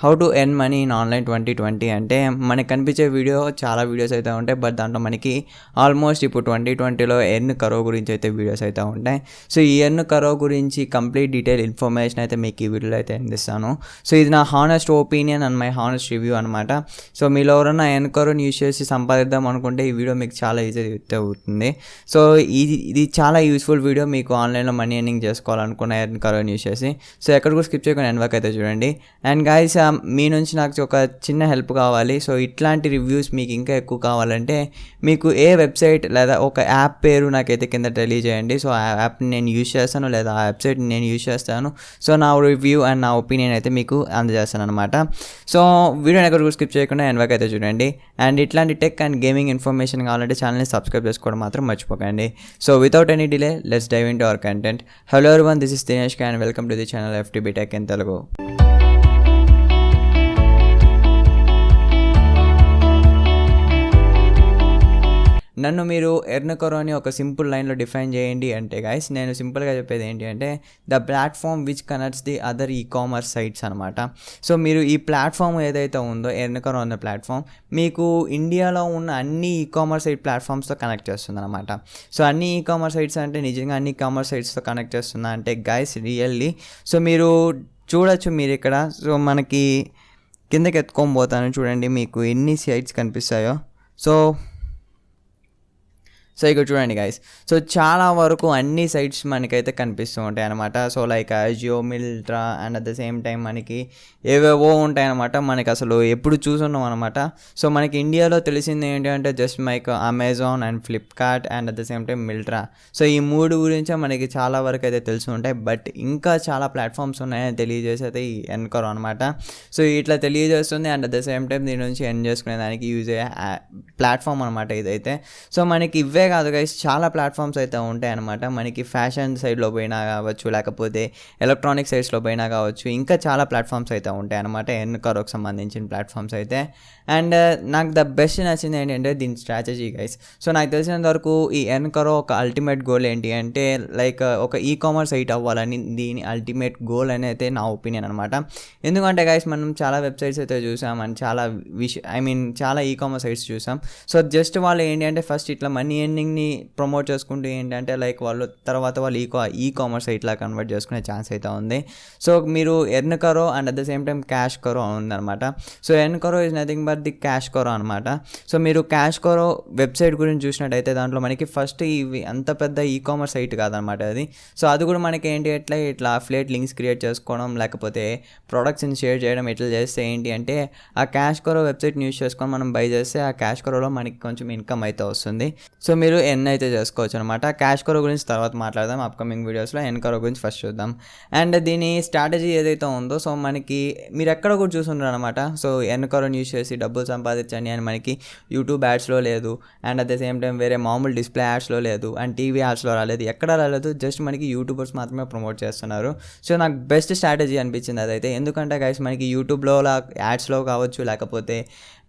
How to earn money in online 2020 అంటే మనకి కనిపించే చాలా వీడియోస్ అయితే ఉంటాయి. బట్ దాంట్లో మనకి ఆల్మోస్ట్ ఇప్పుడు 2020లో EarnKaro గురించి అయితే వీడియోస్ అయితే ఉంటాయి. సో ఈ EarnKaro గురించి కంప్లీట్ డీటెయిల్ ఇన్ఫర్మేషన్ అయితే మీకు ఈ వీడియోలో అయితే అందిస్తాను. సో ఇది నా honest opinion and my honest review అనమాట. సో మీలో ఎవరైనా EarnKaroని యూస్ చేసి సంపాదిద్దాం అనుకుంటే ఈ వీడియో మీకు చాలా ఈజీ అయితే అవుతుంది. సో ఇది చాలా యూస్ఫుల్ వీడియో మీకు ఆన్లైన్లో మనీ ఎర్నింగ్ చేసుకోవాలనుకున్న EarnKaroని యూస్ చేసి. సో ఎక్కడ కూడా స్కిప్ చేయకుండా ఎండ్ వరకు అయితే చూడండి. అండ్ గైస్ మీ నుంచి నాకు ఒక చిన్న హెల్ప్ కావాలి. సో ఇట్లాంటి రివ్యూస్ మీకు ఇంకా ఎక్కువ కావాలంటే మీకు ఏ వెబ్సైట్ లేదా ఒక యాప్ పేరు నాకైతే కింద తెలియజేయండి. సో ఆ యాప్ని నేను యూజ్ చేస్తాను లేదా ఆ వెబ్సైట్ని నేను యూజ్ చేస్తాను. సో నా రివ్యూ అండ్ నా ఒపీనియన్ అయితే మీకు అందజేస్తాను అనమాట. సో వీడియోని ఎక్కడ కూడా స్కిప్ చేయకుండా ఎండ్ వరకు అయితే చూడండి. అండ్ ఇట్లాంటి టెక్ అండ్ గేమింగ్ ఇన్ఫర్మేషన్ కావాలంటే ఛానల్ని సబ్స్క్రైబ్ చేసుకోవడం మాత్రం మర్చిపోకండి. So without any delay let's dive into our content. Hello everyone, this is Dinesh and welcome to the channel FTB Tech in Telugu. నన్ను మీరు EarnKaro అని ఒక సింపుల్ లైన్లో డిఫైన్ చేయండి అంటే గైస్ నేను సింపుల్గా చెప్పేది ఏంటి అంటే the platform which connects the other ecommerce sites అనమాట. సో మీరు ఈ ప్లాట్ఫామ్ ఏదైతే ఉందో EarnKaro అన్న ప్లాట్ఫామ్ మీకు ఇండియాలో ఉన్న అన్ని ఈకామర్స్ సైట్ ప్లాట్ఫామ్స్తో కనెక్ట్ చేస్తుంది అనమాట. సో అన్ని ఈకామర్స్ సైట్స్ అంటే నిజంగా అన్ని కామర్స్ సైట్స్తో కనెక్ట్ చేస్తుందా అంటే గైస్ రియల్లీ. సో మీరు చూడొచ్చు మీరు ఇక్కడ. సో మనకి కిందకి ఎత్తుకొని పోతాను చూడండి మీకు ఎన్ని సైట్స్ కనిపిస్తాయో. సో ఇక్కడ చూడండి గైస్. సో చాలా వరకు అన్ని సైట్స్ మనకైతే కనిపిస్తూ ఉంటాయి అనమాట. So like Ajio, Myntra and at the same time మనకి ఏవేవో ఉంటాయన్నమాట. మనకి అసలు ఎప్పుడు చూసున్నాం అనమాట. సో మనకి ఇండియాలో తెలిసింది ఏంటి అంటే just like Amazon and Flipkart and at the same time Myntra. So ఈ మూడు గురించే మనకి చాలా వరకు అయితే తెలిసి ఉంటాయి. బట్ ఇంకా చాలా ప్లాట్ఫామ్స్ ఉన్నాయని తెలియజేసేది ఈ EarnKaro అనమాట. సో ఇట్లా తెలియజేస్తుంది and at the same time దీని నుంచి ఎర్న్ చేసుకునే దానికి యూజ్ అయ్యే ప్లాట్ఫామ్ అనమాట ఇదైతే. సో మనకి ఇవే కాదు గైస్, చాలా ప్లాట్ఫామ్స్ అయితే ఉంటాయి అనమాట. మనకి ఫ్యాషన్ సైడ్లో పోయినా కావచ్చు, లేకపోతే ఎలక్ట్రానిక్ సైడ్స్లో పోయినా కావచ్చు, ఇంకా చాలా ప్లాట్ఫామ్స్ అయితే ఉంటాయి అనమాట EarnKaroకి సంబంధించిన ప్లాట్ఫామ్స్ అయితే. అండ్ నాకు ద బెస్ట్ నచ్చింది ఏంటంటే దీని స్ట్రాటజీ గైస్. సో నాకు తెలిసినంత వరకు ఈ EarnKaro ఒక అల్టిమేట్ గోల్ ఏంటి అంటే లైక్ ఒక ఈకామర్స్ సైట్ అవ్వాలని దీని అల్టిమేట్ గోల్ అని అయితే నా ఒపీనియన్ అనమాట. ఎందుకంటే గైస్ మనం చాలా వెబ్సైట్స్ అయితే చూసాం అండ్ చాలా చాలా ఈకామర్స్ సైట్స్ చూసాం. సో జస్ట్ వాళ్ళు ఏంటి అంటే ఫస్ట్ ఇట్లా మనీ ఎర్నింగ్ని ప్రమోట్ చేసుకుంటూ ఏంటంటే లైక్ వాళ్ళు ఈకామర్స్ సైట్లా కన్వర్ట్ చేసుకునే ఛాన్స్ అయితే ఉంది. సో మీరు EarnKaro and at the same time CashKaro ఉందన్నమాట. So EarnKaro is nothing but the CashKaro అనమాట. సో మీరు CashKaro వెబ్సైట్ గురించి చూసినట్టయితే దాంట్లో మనకి ఫస్ట్ ఇవి అంత పెద్ద ఈకామర్స్ సైట్ కాదనమాట అది. సో అది కూడా మనకి ఏంటి ఇట్లా అఫిలియేట్ లింక్స్ క్రియేట్ చేసుకోవడం లేకపోతే ప్రొడక్ట్స్ని షేర్ చేయడం ఇట్లా చేస్తే ఏంటి అంటే ఆ CashKaro వెబ్సైట్ని యూస్ చేసుకొని మనం బై చేస్తే ఆ CashKaroలో మనకి కొంచెం ఇన్కమ్ అయితే వస్తుంది. సో మీరు ఎర్న్ అయితే చేసుకోవచ్చు అనమాట. CashKaro గురించి తర్వాత మాట్లాడదాం అప్కమింగ్ వీడియోస్లో. EarnKaro గురించి ఫస్ట్ చూద్దాం. అండ్ దీని స్ట్రాటజీ ఏదైతే ఉందో సో మనకి మీరు ఎక్కడ కూడా చూసుంటారు అనమాట. సో EarnKaroని యూస్ చేసి డబ్బులు సంపాదించండి అని మనకి యూట్యూబ్ యాడ్స్లో లేదు and at the same time వేరే మామూలు డిస్ప్లే యాడ్స్లో లేదు అండ్ టీవీ యాడ్స్లో రాలేదు, ఎక్కడా రాలేదు. జస్ట్ మనకి యూట్యూబర్స్ మాత్రమే ప్రమోట్ చేస్తున్నారు. సో నాకు బెస్ట్ స్ట్రాటజీ అనిపించింది అదైతే. ఎందుకంటే గైస్ మనకి యూట్యూబ్లో యాడ్స్లో కావచ్చు లేకపోతే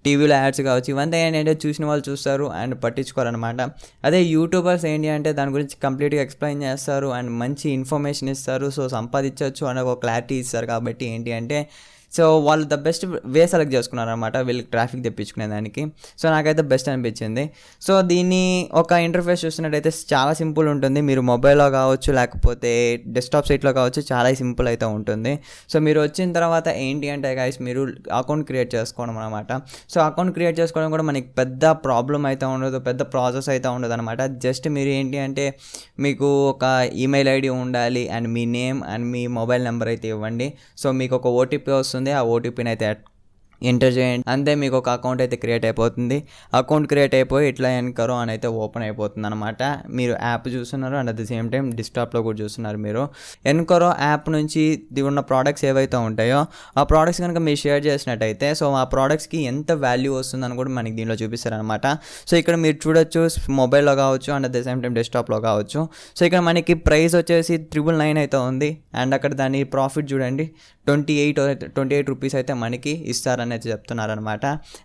టీవీలో యాడ్స్ కావచ్చు ఇవంతా ఏంటంటే చూసిన వాళ్ళు చూస్తారు అండ్ పట్టించుకోరనమాట. అదే యూట్యూబర్స్ ఏంటి అంటే దాని గురించి కంప్లీట్గా ఎక్స్ప్లెయిన్ చేస్తారు అండ్ మంచి ఇన్ఫర్మేషన్ ఇస్తారు. సో సంపాదించవచ్చు అనే ఒక క్లారిటీ ఇస్తారు. కాబట్టి ఏంటి అంటే సో వాళ్ళు ద బెస్ట్ వే సెలెక్ట్ చేసుకున్నారనమాట వీళ్ళకి ట్రాఫిక్ తెప్పించుకునే దానికి. సో నాకైతే బెస్ట్ అనిపించింది. సో దీన్ని ఒక ఇంటర్ఫేస్ చూస్తున్నట్టయితే చాలా సింపుల్ ఉంటుంది. మీరు మొబైల్లో కావచ్చు లేకపోతే డెస్క్టాప్ సైట్లో కావచ్చు చాలా సింపుల్ అయితే ఉంటుంది. సో మీరు వచ్చిన తర్వాత ఏంటి అంటే గైస్ మీరు అకౌంట్ క్రియేట్ చేసుకోవడం అనమాట. సో అకౌంట్ క్రియేట్ చేసుకోవడం కూడా మనకి పెద్ద ప్రాబ్లం అయితే ఉండదు, పెద్ద ప్రాసెస్ అయితే ఉండదు అనమాట. జస్ట్ మీరు ఏంటి అంటే మీకు ఒక ఈమెయిల్ ఐడి ఉండాలి and me name and me mobile number అయితే ఇవ్వండి. సో మీకు ఒక ఓటీపీ వస్తుంది. ఆ ఓటీపీని అయితే ఎంటర్ చేయండి, అంతే మీకు ఒక అకౌంట్ అయితే క్రియేట్ అయిపోతుంది. అకౌంట్ క్రియేట్ అయిపోయి ఇట్లా EarnKaro అని అయితే ఓపెన్ అయిపోతుంది అనమాట. మీరు యాప్ చూస్తున్నారు and at the same time డెస్క్టాప్లో కూడా చూస్తున్నారు. మీరు EarnKaro యాప్ నుంచి ఉన్న ప్రోడక్ట్స్ ఏవైతే ఉంటాయో ఆ ప్రోడక్ట్స్ కనుక మీరు షేర్ చేసినట్టయితే సో ఆ ప్రోడక్ట్స్కి ఎంత వాల్యూ వస్తుందని కూడా మనకి దీనిలో చూపిస్తారనమాట. సో ఇక్కడ మీరు చూడొచ్చు మొబైల్లో కావచ్చు and at the same time డెస్క్టాప్లో కావచ్చు. సో ఇక్కడ మనకి ప్రైస్ వచ్చేసి 999 అయితే ఉంది అండ్ అక్కడ దాని ప్రాఫిట్ చూడండి 28 రూపీస్ అయితే మనకి ఇస్తారనేది చెప్తున్నారనమాట.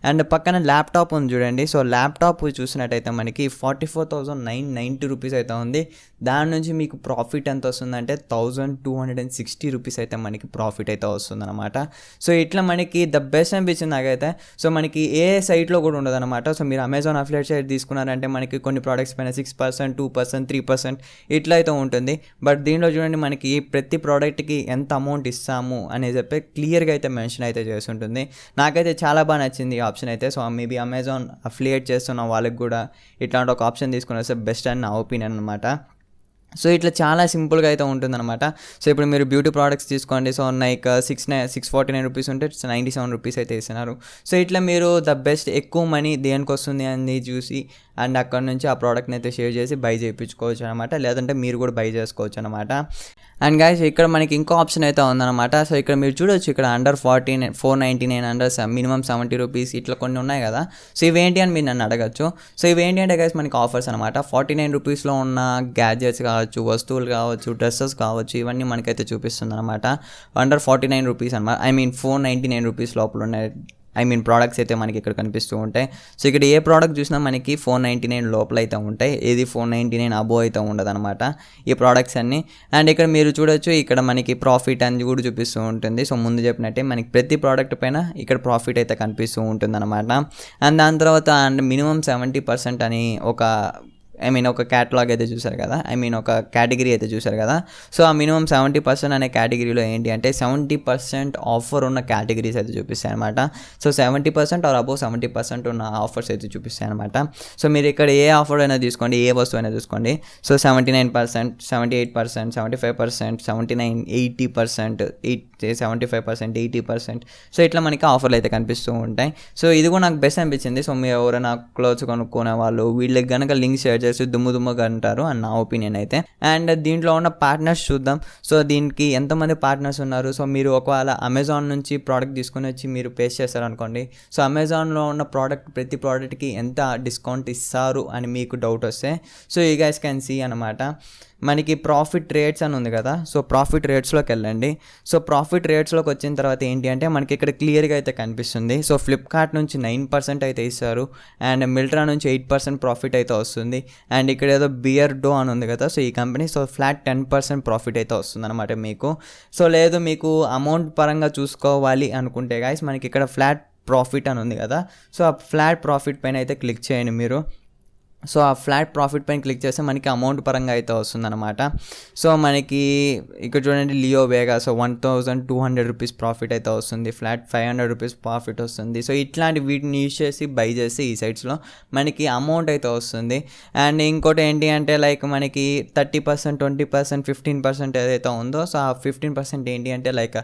అండ్ పక్కన ల్యాప్టాప్ ఉంది చూడండి. సో ల్యాప్టాప్ చూసినట్టయితే మనకి 44,990 రూపీస్ అయితే ఉంది. దాని నుంచి మీకు ప్రాఫిట్ ఎంత వస్తుందంటే 1,260 రూపీస్ అయితే మనకి ప్రాఫిట్ అయితే వస్తుందన్నమాట. సో ఇట్లా మనకి ద బెస్ట్ అనిపించింది నాకైతే. సో మనకి ఏ సైట్లో కూడా ఉండదు అనమాట. సో మీరు అమెజాన్ అఫిలియేట్ సైట్ తీసుకున్నారంటే మనకి కొన్ని ప్రోడక్ట్స్ పైన 6%, 2%, 3% ఇట్లా అయితే ఉంటుంది. బట్ దీంట్లో చూడండి మనకి ప్రతి ప్రోడక్ట్కి ఎంత అమౌంట్ ఇస్తాము అనేది చెప్పి క్లియర్గా అయితే మెన్షన్ అయితే చేసి ఉంటుంది. నాకైతే చాలా బాగా నచ్చింది ఈ ఆప్షన్ అయితే. సో మేబీ అమెజాన్ అఫిలియేట్ చేస్తున్న వాళ్ళకి కూడా ఇట్లాంటి ఒక ఆప్షన్ తీసుకుని వస్తే బెస్ట్ అని నా ఒపీనియన్ అనమాట. సో ఇట్లా చాలా సింపుల్గా అయితే ఉంటుందన్నమాట. సో ఇప్పుడు మీరు బ్యూటీ ప్రోడక్ట్స్ తీసుకోండి. సో లైక్ 649 రూపీస్ ఉంటే 97 రూపీస్ అయితే ఇస్తున్నారు. సో ఇట్లా మీరు ద బెస్ట్ ఎక్కువ మనీ దేనికి వస్తుంది అని చూసి అండ్ అక్కడ నుంచి ఆ ప్రోడక్ట్ని అయితే షేర్ చేసి బై చేయించుకోవచ్చు అనమాట. లేదంటే మీరు కూడా బై చేసుకోవచ్చు అనమాట. అండ్ గైస్ ఇక్కడ మనకి ఇంకో ఆప్షన్ అయితే ఉందన్నమాట. సో ఇక్కడ మీరు చూడొచ్చు, ఇక్కడ అండర్ 499, అండర్ మినిమం 70 రూపీస్ ఇట్లా కొన్ని ఉన్నాయి కదా. సో ఇవేంటి అని మీరు నన్ను అడగచ్చు. సో ఇవేంటి అంటే గైస్ మనకి ఆఫర్స్ అనమాట. 49 రూపీస్లో ఉన్న గ్యాడ్జెట్స్ కావచ్చు, వస్తువులు కావచ్చు, డ్రెస్సెస్ కావచ్చు, ఇవన్నీ మనకైతే చూపిస్తుంది అనమాట. అండర్ 49 రూపీస్ అనమాట. 499 రూపీస్ లోపల ఉన్నాయి ప్రోడక్ట్స్ అయితే మనకి ఇక్కడ కనిపిస్తూ ఉంటాయి. సో ఇక్కడ ఏ ప్రోడక్ట్ చూసినా మనకి 499 లోపల అయితే ఉంటాయి. ఏది 499 అబోవ్ అయితే ఉండదు అనమాట ఈ ప్రోడక్ట్స్ అన్నీ. అండ్ ఇక్కడ మీరు చూడొచ్చు, ఇక్కడ మనకి ప్రాఫిట్ అని కూడా చూపిస్తూ ఉంటుంది. సో ముందు చెప్పినట్టే మనకి ప్రతి ప్రోడక్ట్ పైన ఇక్కడ ప్రాఫిట్ అయితే కనిపిస్తూ ఉంటుంది అనమాట. అండ్ దాని తర్వాత మినిమం 70% అని ఒక క్యాటలాగ్ అయితే చూసారు కదా, ఒక కేటగిరీ అయితే చూసారు కదా. సో ఆ మినిమం 70% అనే కేటగిరీలో ఏంటి అంటే 70% ఆఫర్ ఉన్న కేటగిరీస్ అయితే చూపిస్తాయి అనమాట. సో 70% ఆర్ అబోవ్ 70% ఉన్న ఆఫర్స్ అయితే చూపిస్తాయి అనమాట. సో మీరు ఇక్కడ ఏ ఆఫర్ అయినా తీసుకోండి, ఏ వస్తువు అయినా తీసుకోండి. సో 79%, 78%, 75%, 79%, 80%, 75%, 80%. సో ఇట్లా మనకి ఆఫర్లు అయితే కనిపిస్తూ ఉంటాయి. సో ఇది కూడా నాకు బెస్ట్ అనిపించింది. సో మీరు ఎవరైనా క్లోత్స్ కొనుక్కునే వాళ్ళు వీళ్ళకి కనుక లింక్ షేర్ చేసి దుమ్ముగా అంటారు అని నా ఒపీనియన్ అయితే. అండ్ దీంట్లో ఉన్న పార్ట్నర్స్ చూద్దాం. సో దీనికి ఎంతమంది పార్ట్నర్స్ ఉన్నారు. సో మీరు ఒకవేళ అమెజాన్ నుంచి ప్రోడక్ట్ తీసుకుని వచ్చి మీరు పే చేస్తారనుకోండి. సో అమెజాన్లో ఉన్న ప్రతి ప్రోడక్ట్కి ఎంత డిస్కౌంట్ ఇస్తారు అని మీకు డౌట్ వస్తే, so you guys can see అనమాట. మనకి ప్రాఫిట్ రేట్స్ అని ఉంది కదా. సో ప్రాఫిట్ రేట్స్లోకి వెళ్ళండి. సో ప్రాఫిట్ రేట్స్లోకి వచ్చిన తర్వాత ఏంటి అంటే మనకి ఇక్కడ క్లియర్గా అయితే కనిపిస్తుంది. సో ఫ్లిప్కార్ట్ నుంచి 9% అయితే ఇస్తారు. అండ్ మిల్ట్రా నుంచి 8% ప్రాఫిట్ అయితే వస్తుంది. అండ్ ఇక్కడ ఏదో బియర్డో అని ఉంది కదా. సో ఈ కంపెనీ ఫ్లాట్ 10% ప్రాఫిట్ అయితే వస్తుంది అనమాట మీకు. సో లేదు మీకు అమౌంట్ పరంగా చూసుకోవాలి అనుకుంటే గాయస్ మనకి ఇక్కడ ఫ్లాట్ ప్రాఫిట్ అని ఉంది కదా. సో ఆ ఫ్లాట్ ప్రాఫిట్ పైన అయితే క్లిక్ చేయండి మీరు. సో ఆ ఫ్లాట్ ప్రాఫిట్ పైన క్లిక్ చేస్తే మనకి అమౌంట్ పరంగా అయితే వస్తుందన్నమాట. సో మనకి ఇక్కడ చూడండి లియో వేగా. సో 1,200 రూపీస్ ప్రాఫిట్ అయితే వస్తుంది. ఫ్లాట్ 500 రూపీస్ ప్రాఫిట్ వస్తుంది. సో ఇట్లాంటి వీటిని యూజ్ చేసి బై చేసి ఈ సైట్స్లో మనకి అమౌంట్ అయితే వస్తుంది. అండ్ ఇంకోటి ఏంటి అంటే లైక్ మనకి 30%, 20%, 15% ఏదైతే ఉందో సో ఆ 15% ఏంటి అంటే లైక్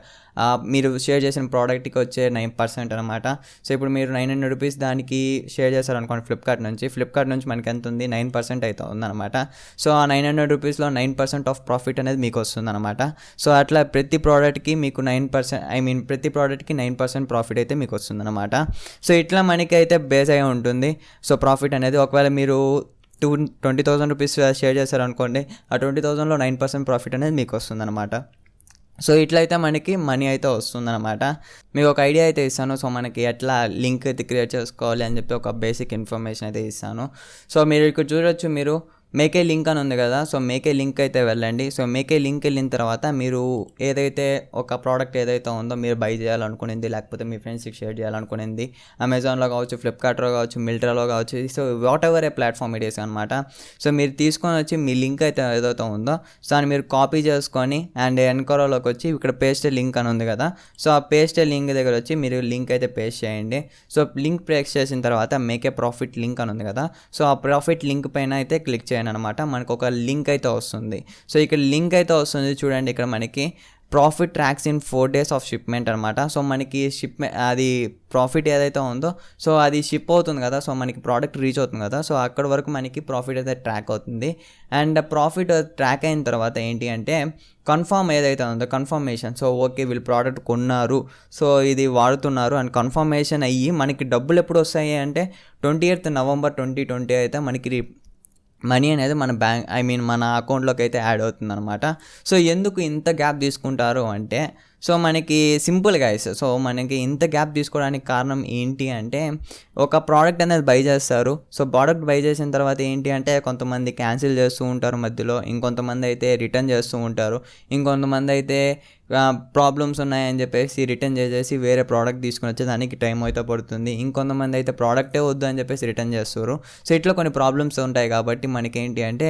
మీరు షేర్ చేసిన ప్రోడక్ట్కి వచ్చే 9% అనమాట. సో ఇప్పుడు మీరు 900 రూపీస్ దానికి షేర్ చేశారనుకోండి ఫ్లిప్కార్ట్ నుంచి మనకి ఎంత ఉంది 9% అయితే ఉందన్నమాట. సో ఆ 900 రూపీస్లో 9% ఆఫ్ ప్రాఫిట్ అనేది మీకు వస్తుందన్నమాట. సో అట్లా ప్రతి ప్రోడక్ట్కి మీకు 9% ప్రతి ప్రోడక్ట్కి 9% ప్రాఫిట్ అయితే మీకు వస్తుందన్నమాట. సో ఇట్లా మనకి అయితే బేస్ అయి ఉంటుంది. సో ప్రాఫిట్ అనేది ఒకవేళ మీరు 20,000 రూపీస్ షేర్ చేశారనుకోండి, ఆ 20,000లో 9% ప్రాఫిట్ అనేది మీకు వస్తుందన్నమాట. సో ఇట్లయితే మనకి మనీ అయితే వస్తుందన్నమాట. మీకు ఒక ఐడియా అయితే ఇస్తాను. సో మనకి ఎట్లా లింక్ అయితే క్రియేట్ చేసుకోవాలి అని చెప్పి ఒక బేసిక్ ఇన్ఫర్మేషన్ అయితే ఇస్తాను. సో మీరు ఇక్కడ చూడొచ్చు, మీరు మేకే లింక్ అని ఉంది కదా. సో మేకే లింక్ అయితే వెళ్ళండి. సో మేకే లింక్ వెళ్ళిన తర్వాత మీరు ఏదైతే ఒక ప్రోడక్ట్ ఏదైతే ఉందో మీరు బై చేయాలనుకునేది, లేకపోతే మీ ఫ్రెండ్స్కి షేర్ చేయాలనుకునేది, అమెజాన్లో కావచ్చు, ఫ్లిప్కార్ట్లో కావచ్చు, మిల్ట్రాలో కావచ్చు, so what ever A platform it is అనమాట. సో మీరు తీసుకొని వచ్చి మీ లింక్ అయితే ఏదైతే ఉందో సో దాన్ని మీరు కాపీ చేసుకొని అండ్ EarnKaroలోకి వచ్చి ఇక్కడ పేస్ట్ లింక్ అని ఉంది కదా. సో ఆ పేస్ట్ లింక్ దగ్గర వచ్చి మీరు లింక్ అయితే పేస్ట్ చేయండి. సో లింక్ పేస్ట్ చేసిన తర్వాత మేకే ప్రాఫిట్ లింక్ అని ఉంది కదా. సో ఆ ప్రాఫిట్ లింక్ పైన అయితే క్లిక్ చేయండి అనమాట. మనకు ఒక లింక్ అయితే వస్తుంది. సో ఇక్కడ లింక్ అయితే వస్తుంది చూడండి. ఇక్కడ మనకి profit tracks in 4 days of shipment అనమాట. సో మనకి అది ప్రాఫిట్ ఏదైతే ఉందో సో అది షిప్ అవుతుంది కదా. సో మనకి ప్రోడక్ట్ రీచ్ అవుతుంది కదా. సో అక్కడ వరకు మనకి ప్రాఫిట్ అయితే ట్రాక్ అవుతుంది. అండ్ ప్రాఫిట్ ట్రాక్ అయిన తర్వాత ఏంటి అంటే కన్ఫర్మ్ ఏదైతే ఉందో కన్ఫర్మేషన్. సో ఓకే వీళ్ళు ప్రోడక్ట్ కొన్నారు, సో ఇది వాడుతున్నారు అని కన్ఫర్మేషన్ అయ్యి మనకి డబ్బులు ఎప్పుడు వస్తాయి అంటే 28th November 2020 అయితే మనకి మనీ అనేది మన మన అకౌంట్లోకి అయితే యాడ్ అవుతుంది అనమాట. సో ఎందుకు ఇంత గ్యాప్ తీసుకుంటారు అంటే సో మనకి సింపుల్ గైస్. సో మనకి ఇంత గ్యాప్ తీసుకోవడానికి కారణం ఏంటి అంటే ఒక ప్రోడక్ట్ అనేది బై చేస్తారు. సో ప్రోడక్ట్ బై చేసిన తర్వాత ఏంటి అంటే కొంతమంది క్యాన్సిల్ చేస్తూ ఉంటారు మధ్యలో, ఇంకొంతమంది అయితే రిటర్న్ చేస్తూ ఉంటారు, ఇంకొంతమంది అయితే ప్రాబ్లమ్స్ ఉన్నాయని చెప్పేసి రిటర్న్ చేసేసి వేరే ప్రోడక్ట్ తీసుకుని వచ్చే దానికి టైం అయితే పడుతుంది, ఇంకొంతమంది అయితే ప్రోడక్టే వద్దు అని చెప్పేసి రిటర్న్ చేస్తారు. సో ఇట్లా కొన్ని ప్రాబ్లమ్స్ ఉంటాయి కాబట్టి మనకేంటి అంటే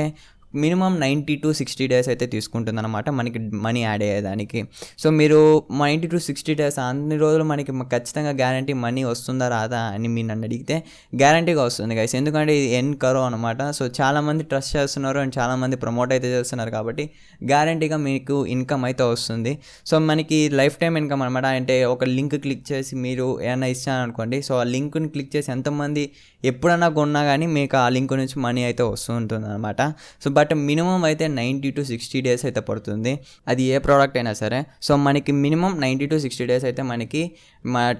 మినిమం 90 to 60 డేస్ అయితే తీసుకుంటుంది అనమాట మనకి మనీ యాడ్ అయ్యేదానికి. సో మీరు 90 to 60 డేస్ అన్ని రోజులు మనకి ఖచ్చితంగా గ్యారంటీ మనీ వస్తుందా రాదా అని మీరు నన్ను అడిగితే గ్యారంటీగా వస్తుంది గైస్. ఎందుకంటే ఇది EarnKaro అనమాట. సో చాలామంది ట్రస్ట్ చేస్తున్నారు అండ్ చాలామంది ప్రమోట్ అయితే చేస్తున్నారు కాబట్టి గ్యారంటీగా మీకు ఇన్కమ్ అయితే వస్తుంది. సో మనకి లైఫ్ టైం ఇన్కమ్ అనమాట. అంటే ఒక లింక్ క్లిక్ చేసి మీరు ఏమైనా ఇచ్చారనుకోండి, సో ఆ లింక్ని క్లిక్ చేసి ఎంతమంది ఎప్పుడన్నా కొన్నా కానీ మీకు ఆ లింక్ నుంచి మనీ అయితే వస్తూ ఉంటుంది అనమాట. సో బట్ మినిమం అయితే 90 to 60 డేస్ అయితే పడుతుంది, అది ఏ ప్రోడక్ట్ అయినా సరే. సో మనకి మినిమం 90 to 60 డేస్ అయితే మనకి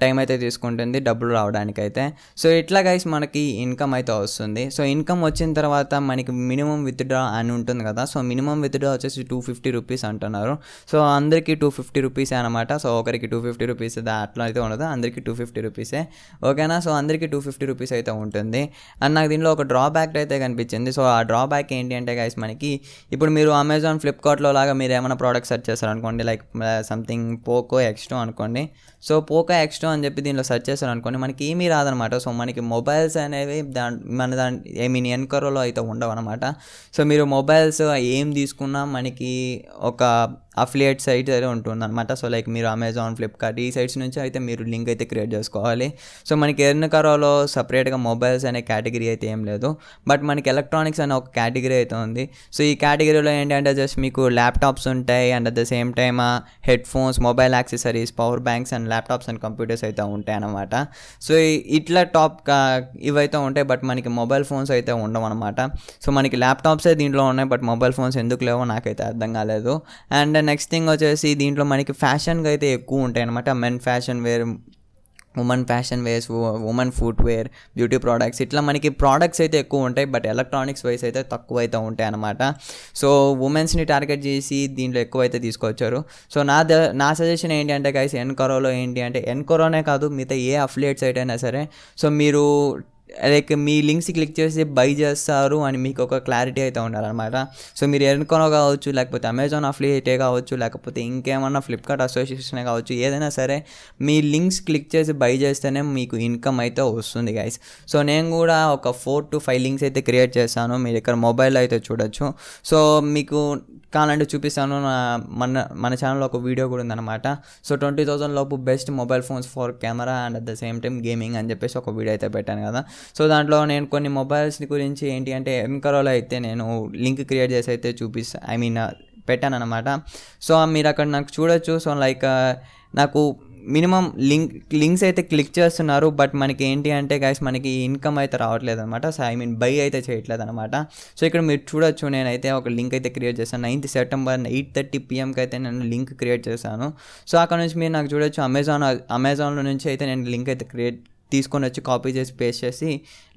టైం అయితే తీసుకుంటుంది డబ్బులు రావడానికి అయితే. సో ఇట్లా గైస్ మనకి ఇన్కమ్ అయితే వస్తుంది. సో ఇన్కమ్ వచ్చిన తర్వాత మనకి మినిమం విత్డ్రా అని ఉంటుంది కదా. సో మినిమం విత్డ్రా వచ్చేసి 250 రూపీస్ అంటున్నారు. సో అందరికీ 250 రూపీసే అనమాట. సో ఒకరికి 250 రూపీస్ అట్లా అయితే ఉండదు, అందరికీ 250 రూపీసే, ఓకేనా. సో అందరికీ 250 రూపీస్ అయితే ఉంటుంది. అండ్ నాకు దీనిలో ఒక డ్రాబ్యాక్ అయితే కనిపించింది. సో ఆ డ్రాబ్యాక్ ఏంటి అంటే గైస్ మనకి ఇప్పుడు మీరు అమెజాన్ ఫ్లిప్కార్ట్లో లాగా మీరు ఏమైనా ప్రోడక్ట్ సెర్చ్ చేస్తారనుకోండి, లైక్ సంథింగ్ పోకో X2 అనుకోండి. సో పోకో X2 అని చెప్పి దీనిలో సెర్చ్ చేస్తారనుకోండి, మనకి ఏమీ రాదనమాట. సో మనకి మొబైల్స్ అనేవి EarnKaroలో అయితే ఉండవు అనమాట. సో మీరు మొబైల్స్ ఏం తీసుకున్నా మనకి ఒక అఫిలియేట్ సైట్ అయితే ఉంటుంది అనమాట. సో లైక్ మీరు అమెజాన్, ఫ్లిప్కార్ట్ ఈ సైట్స్ నుంచి అయితే మీరు లింక్ అయితే క్రియేట్ చేసుకోవాలి. సో మనకి EarnKaroలో సపరేట్గా మొబైల్స్ అనే కేటగిరీ అయితే ఏం లేదు, బట్ మనకి ఎలక్ట్రానిక్స్ అనే ఒక కేటగిరీ అయితే ఉంది. సో ఈ కేటగిరీలో ఏంటంటే జస్ట్ మీకు ల్యాప్టాప్స్ ఉంటాయి and at the same time head phones, mobile accessories, power banks and laptops and computers అయితే ఉంటాయి అన్నమాట. సో ఇట్లా ఇవైతే ఉంటాయి, బట్ మనకి మొబైల్ ఫోన్స్ అయితే ఉండవు అనమాట. సో మనకి ల్యాప్టాప్సే దీంట్లో ఉన్నాయి, బట్ మొబైల్ ఫోన్స్ ఎందుకు లేవో నాకైతే అర్థం కాలేదు. అండ్ నెక్స్ట్ థింగ్ వచ్చేసి దీంట్లో మనకి ఫ్యాషన్గా అయితే ఎక్కువ ఉంటాయి అనమాట. Men fashion wear, women fashion wears, women footwear, beauty products, ఇట్లా మనకి ప్రోడక్ట్స్ అయితే ఎక్కువ ఉంటాయి, బట్ ఎలక్ట్రానిక్స్ వైస్ అయితే తక్కువ అయితే ఉంటాయి అనమాట. సో ఉమెన్స్ని టార్గెట్ చేసి దీంట్లో ఎక్కువ అయితే తీసుకొచ్చారు. సో నా సజెషన్ ఏంటి అంటే గైస్, EarnKaroలో ఏంటి అంటే EarnKaroనే కాదు మిగతా ఏ అఫిలియేట్ సైట్ అయినా సరే, సో మీరు లైక్ మీ లింక్స్ క్లిక్ చేసి బై చేస్తారు అని మీకు ఒక క్లారిటీ అయితే ఉండాలన్నమాట. సో మీరు EarnKaro కావచ్చు, లేకపోతే అమెజాన్ అఫిలియేటే కావచ్చు, లేకపోతే ఇంకేమన్నా ఫ్లిప్కార్ట్ అసోసియేషనే కావచ్చు, ఏదైనా సరే మీ లింక్స్ క్లిక్ చేసి బై చేస్తేనే మీకు ఇన్కమ్ అయితే వస్తుంది గైస్. సో నేను కూడా ఒక 4 to 5 లింక్స్ అయితే క్రియేట్ చేశాను, మీరు ఇక్కడ మొబైల్ అయితే చూడొచ్చు. సో మీకు కావాలంటే చూపిస్తాను, మన ఛానల్లో ఒక వీడియో కూడా ఉందన్నమాట. సో 20,000 లోపు best mobile phones for camera and at the same time gaming అని చెప్పేసి ఒక వీడియో అయితే పెట్టాను కదా. సో దాంట్లో నేను కొన్ని మొబైల్స్ గురించి ఏంటి అంటే EarnKaroలో అయితే నేను లింక్ క్రియేట్ చేసి అయితే పెట్టాను అనమాట. సో మీరు అక్కడ నాకు చూడొచ్చు. సో లైక్ నాకు మినిమం లింక్స్ అయితే క్లిక్ చేస్తున్నారు, బట్ మనకి ఏంటి అంటే గైస్ మనకి ఇన్కమ్ అయితే రావట్లేదు అనమాట. సో బై అయితే చేయట్లేదు అనమాట. సో ఇక్కడ మీరు చూడొచ్చు, నేనైతే ఒక లింక్ అయితే క్రియేట్ చేశాను 9th September 8:30 PM అయితే నేను లింక్ క్రియేట్ చేశాను. సో అక్కడ నుంచి మీరు నాకు చూడొచ్చు అమెజాన్లో నుంచి అయితే నేను లింక్ అయితే తీసుకొని వచ్చి కాపీ చేసి పేస్ట్ చేసి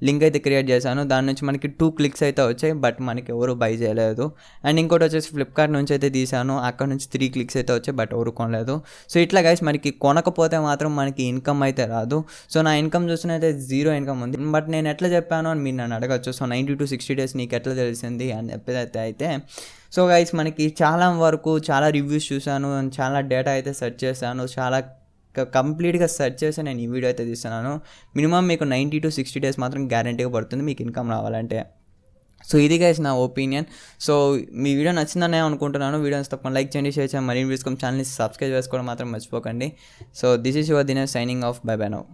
లింక్ అయితే క్రియేట్ చేశాను. దాని నుంచి మనకి 2 క్లిక్స్ అయితే వచ్చాయి, బట్ మనకి ఎవరు బై చేయలేదు. అండ్ ఇంకోటి వచ్చేసి ఫ్లిప్కార్ట్ నుంచి అయితే తీసాను, అక్కడ నుంచి 3 క్లిక్స్ అయితే వచ్చాయి, బట్ ఎవరు కొనలేదు. సో ఇట్లా గైస్ మనకి కొనకపోతే మాత్రం మనకి ఇన్కమ్ అయితే రాదు. సో నా ఇన్కమ్ చూస్తున్నైతే 0 ఇన్కమ్ ఉంది, బట్ నేను ఎట్లా చెప్పాను అని మీరు నన్ను అడగచ్చు. సో 90 to 60 డేస్ నీకు ఎట్లా తెలిసింది అని చెప్పేది అయితే, సో గైస్ మనకి చాలా రివ్యూస్ చూశాను, చాలా డేటా అయితే సెర్చ్ చేశాను, చాలా కంప్లీట్గా సెర్చ్ చేసి నేను ఈ వీడియో అయితే తీస్తున్నాను. మినిమం మీకు 90 to 60 డేస్ మాత్రం గ్యారంటీగా పడుతుంది మీకు ఇన్కమ్ రావాలంటే. సో ఇది గైస్ నా ఒపీనియన్. సో మీ వీడియో నచ్చిందనే అనుకుంటున్నాను. వీడియోని తప్పకుండా లైక్ చేయండి, షేర్ చేయండి, మరిన్ని వీడియోస్ ఛానల్ని సబ్స్క్రైబ్ చేసుకోవడం మాత్రం మర్చిపోకండి. So this is your Dinesh signing off. By by now.